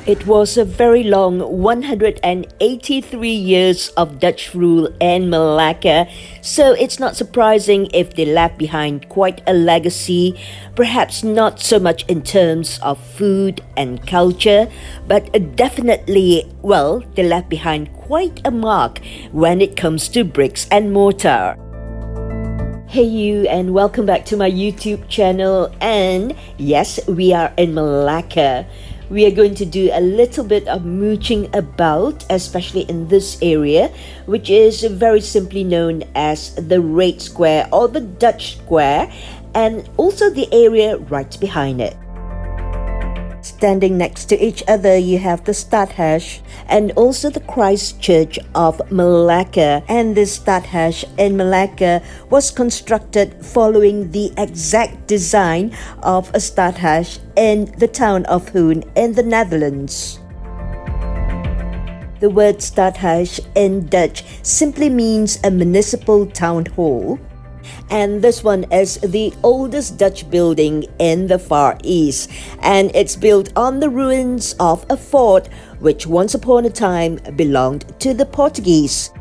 It was a very long 183 years of Dutch rule in Malacca, so it's not surprising if they left behind quite a legacy, perhaps not so much in terms of food and culture, but definitely, well, they left behind quite a mark when it comes to bricks and mortar. Hey you, and welcome back to my YouTube channel, and yes, we are in Malacca. We are going to do a little bit of mooching about, especially in this area, which is very simply known as the Red Square or the Dutch Square, and also the area right behind it. Standing next to each other, you have the Stadhuys and also the Christ Church of Malacca. And this Stadhuys in Malacca was constructed following the exact design of a Stadhuys in the town of Hoorn in the Netherlands. The word Stadhuys in Dutch simply means a municipal town hall. And this one is the oldest Dutch building in the Far East, and it's built on the ruins of a fort which once upon a time belonged to the Portuguese.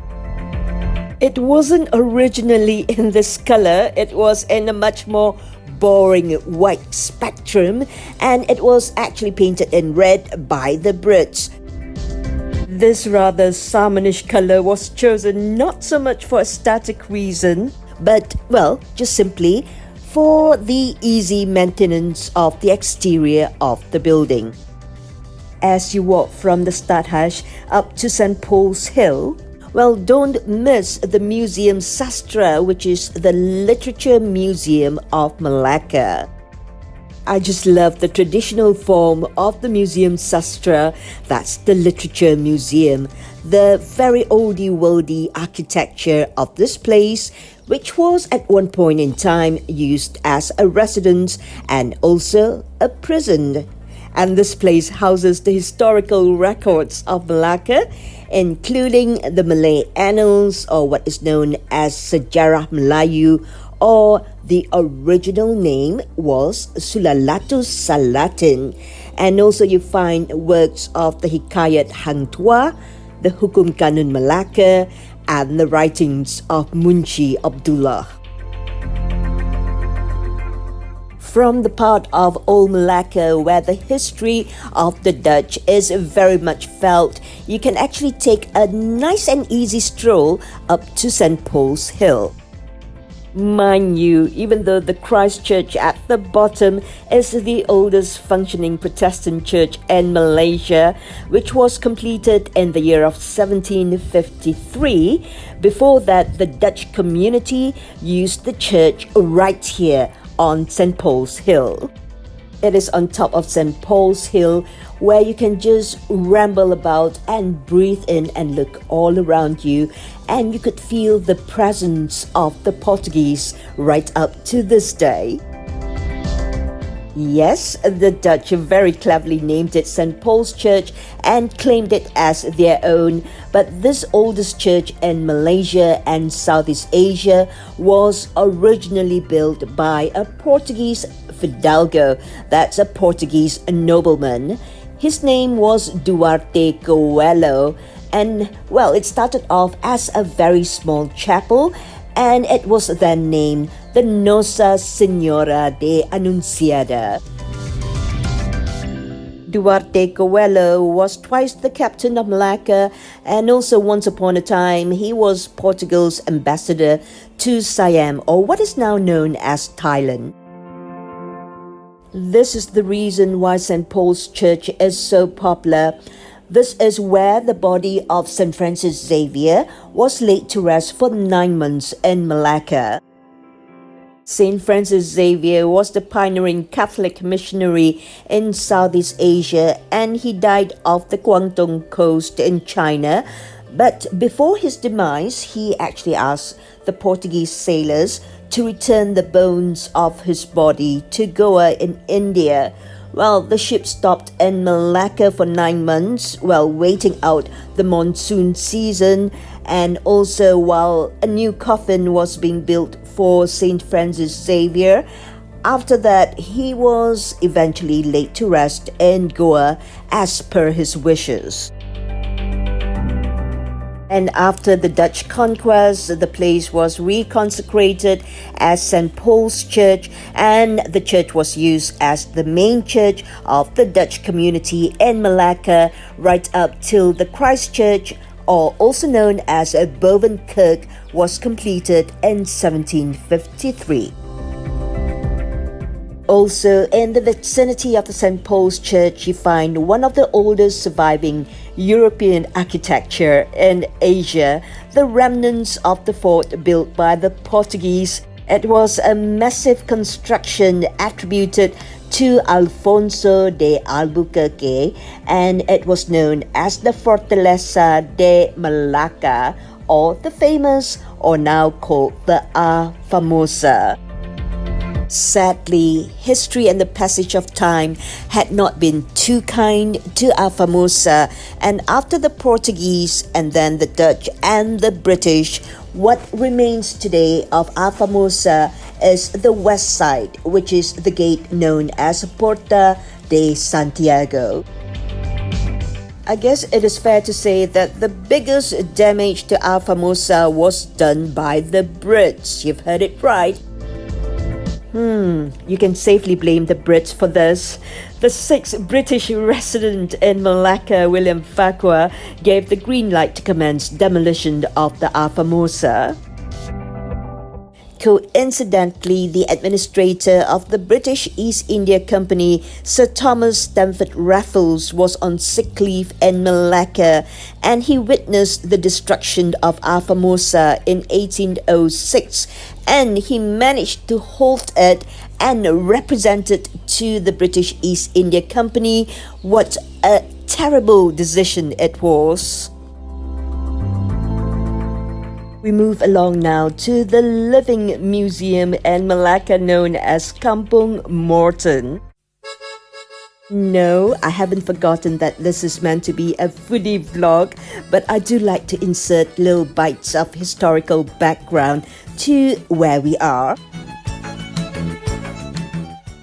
It wasn't originally in this color, it was in a much more boring white spectrum, and it was actually painted in red by the Brits. This rather salmonish color was chosen not so much for aesthetic reason, but, well, just simply for the easy maintenance of the exterior of the building. As you walk from the Stadhuys up to St. Paul's Hill, well, don't miss the Museum Sastra, which is the Literature Museum of Malacca. I just love the traditional form of the Museum Sastra, that's the Literature Museum, the very oldie-worldy architecture of this place, which was at one point in time used as a residence and also a prison. And this place houses the historical records of Malacca, including the Malay Annals, or what is known as Sejarah Melayu, or the original name was Sulalatus Salatin. And also you find works of the Hikayat Hang Tuah, the Hukum Kanun Malacca, and the writings of Munshi Abdullah. From the part of Old Malacca where the history of the Dutch is very much felt, you can actually take a nice and easy stroll up to St. Paul's Hill. Mind you, even though the Christ Church at the bottom is the oldest functioning Protestant church in Malaysia, which was completed in the year of 1753, before that the Dutch community used the church right here on St. Paul's Hill. It is on top of St. Paul's Hill where you can just ramble about and breathe in and look all around you, and you could feel the presence of the Portuguese right up to this day. Yes, the Dutch very cleverly named it St. Paul's Church and claimed it as their own, but this oldest church in Malaysia and Southeast Asia was originally built by a Portuguese fidalgo, that's a Portuguese nobleman. His name was Duarte Coelho, and well, it started off as a very small chapel, and it was then named the Nossa Senhora de Anunciada. Duarte Coelho was twice the captain of Malacca, and also once upon a time he was Portugal's ambassador to Siam, or what is now known as Thailand. This is the reason why St. Paul's Church is so popular. This is where the body of St. Francis Xavier was laid to rest for 9 months in Melaka. St. Francis Xavier was the pioneering Catholic missionary in Southeast Asia, and he died off the Guangdong coast in China. But before his demise, he actually asked the Portuguese sailors to return the bones of his body to Goa in India. Well, the ship stopped in Melaka for 9 months while waiting out the monsoon season, and also while a new coffin was being built for St. Francis Xavier. After that, he was eventually laid to rest in Goa as per his wishes. And after the Dutch conquest, the place was reconsecrated as St. Paul's Church, and the church was used as the main church of the Dutch community in Melaka right up till the Christ Church, or also known as Boven Kirk, was completed in 1753. Also, in the vicinity of the St. Paul's Church, you find one of the oldest surviving European architecture in Asia, the remnants of the fort built by the Portuguese. It was a massive construction attributed to Alfonso de Albuquerque, and it was known as the Fortaleza de Melaka, or the famous, or now called the A-FAMOSA. Sadly, history and the passage of time had not been too kind to A-FAMOSA, and after the Portuguese and then the Dutch and the British, what remains today of A-FAMOSA is the west side, which is the gate known as Porta de Santiago. I guess it is fair to say that the biggest damage to A-FAMOSA was done by the Brits. You've heard it right. You can safely blame the Brits for this. The 6th British resident in Melaka, William Farquhar, gave the green light to commence demolition of the A-FAMOSA. Coincidentally, the administrator of the British East India Company, Sir Thomas Stamford Raffles, was on sick leave in Melaka, and he witnessed the destruction of A-FAMOSA in 1806, and he managed to halt it and represented to the British East India Company what a terrible decision it was. We move along now to the Living Museum in Melaka known as Kampung Morten. No, I haven't forgotten that this is meant to be a foodie vlog, but I do like to insert little bites of historical background to where we are.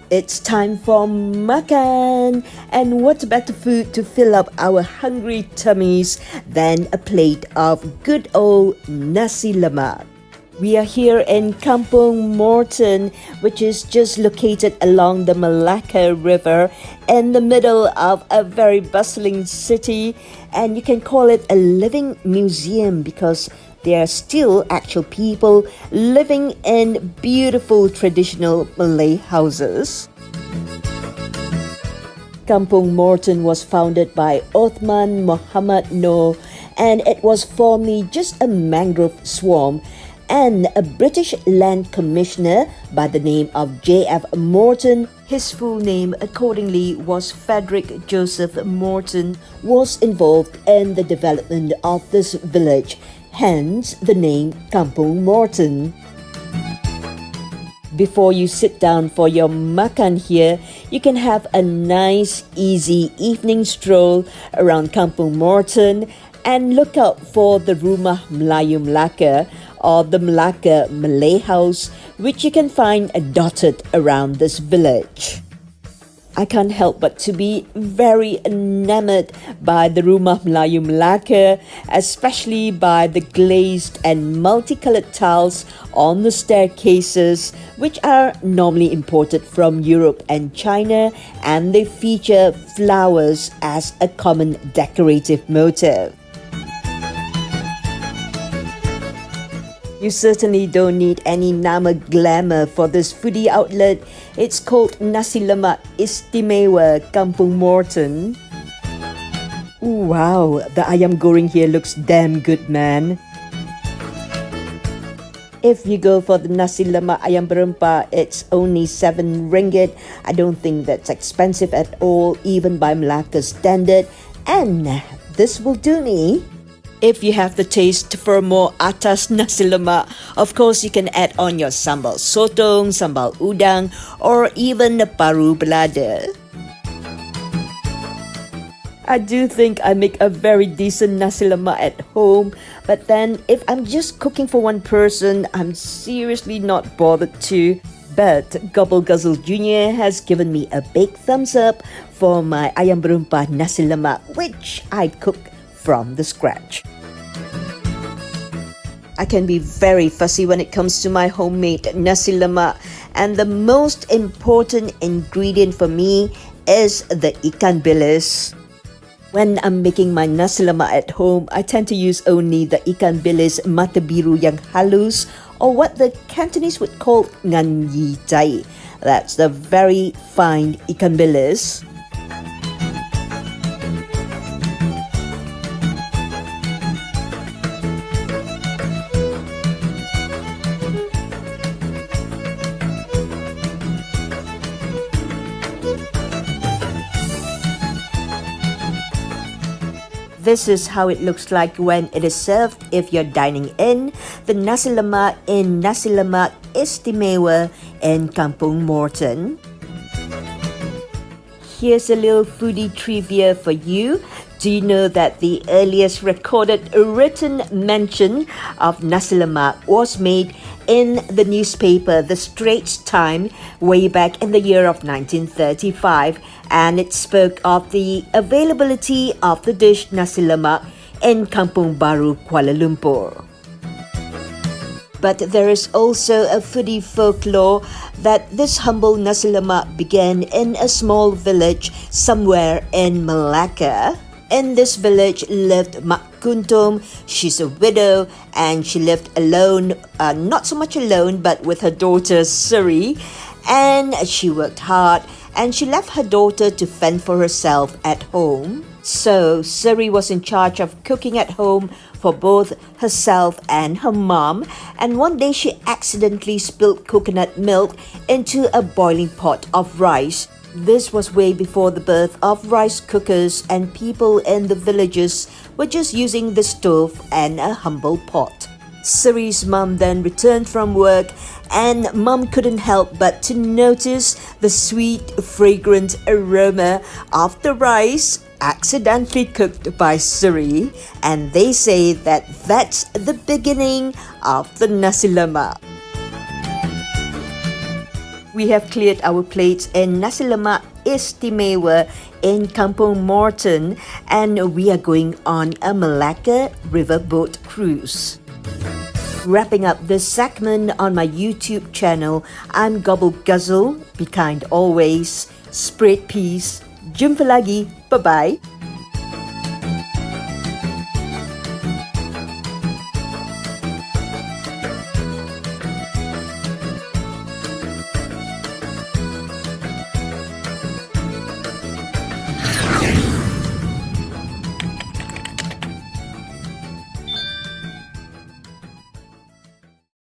It's time for makan, and what better food to fill up our hungry tummies than a plate of good old nasi lemak. We are here in Kampung Morten, which is just located along the Melaka River in the middle of a very bustling city, and you can call it a living museum because there are still actual people living in beautiful traditional Malay houses. Kampung Morten was founded by Othman Muhammad Noor, and it was formerly just a mangrove swamp, and a British land commissioner by the name of J.F. Morten, his full name accordingly was Frederick Joseph Morten, was involved in the development of this village, hence the name Kampung Morten. Before you sit down for your makan here, you can have a nice, easy evening stroll around Kampung Morten and look out for the Rumah Melayu Melaka, or the Melaka Malay House, which you can find dotted around this village. I can't help but to be very enamored by the Rumah Melayu Melaka, especially by the glazed and multicolored tiles on the staircases, which are normally imported from Europe and China, and they feature flowers as a common decorative motif. You certainly don't need any nama glamour for this foodie outlet. It's called Nasi Lemak Istimewa Kampung Morten. Wow, the ayam goreng here looks damn good, man. If you go for the nasi lemak ayam berempah, it's only 7 ringgit. I don't think that's expensive at all, even by Melaka standard. And this will do me. If you have the taste for more atas nasi lemak, of course you can add on your sambal sotong, sambal udang, or even the paru belada. I do think I make a very decent nasi lemak at home, but then if I'm just cooking for one person, I'm seriously not bothered to. But Gobble Guzzle Jr. has given me a big thumbs up for my ayam berempah nasi lemak, which I cook from the scratch. I can be very fussy when it comes to my homemade nasi lemak, and the most important ingredient for me is the ikan bilis. When I'm making my nasi lemak at home, I tend to use only the ikan bilis mata biru yang halus, or what the Cantonese would call ngan yi jai. That's the very fine ikan bilis. This is how it looks like when it is served if you're dining in the nasi lemak in Nasi Lemak Istimewa in Kampung Morten. Here's a little foodie trivia for you. Do you know that the earliest recorded written mention of nasi lemak was made in the newspaper The Straits Times way back in the year of 1935, and it spoke of the availability of the dish nasi lemak in Kampung Baru, Kuala Lumpur. But there is also a foodie folklore that this humble nasi lemak began in a small village somewhere in Melaka. In this village lived Mak Kuntum. She's a widow and she lived alone, not so much alone, but with her daughter Suri. And she worked hard and she left her daughter to fend for herself at home. So Suri was in charge of cooking at home for both herself and her mom. And one day she accidentally spilled coconut milk into a boiling pot of rice. This was way before the birth of rice cookers, and people in the villages were just using the stove and a humble pot. Suri's mum then returned from work, and mum couldn't help but to notice the sweet, fragrant aroma of the rice accidentally cooked by Suri, and they say that that's the beginning of the nasi lemak. We have cleared our plates in Nasi Lemak Istimewa in Kampung Morten, and we are going on a Melaka riverboat cruise. Wrapping up this segment on my YouTube channel, I'm Gobble Guzzle. Be kind always, spread peace. Jumpa lagi. Bye-bye.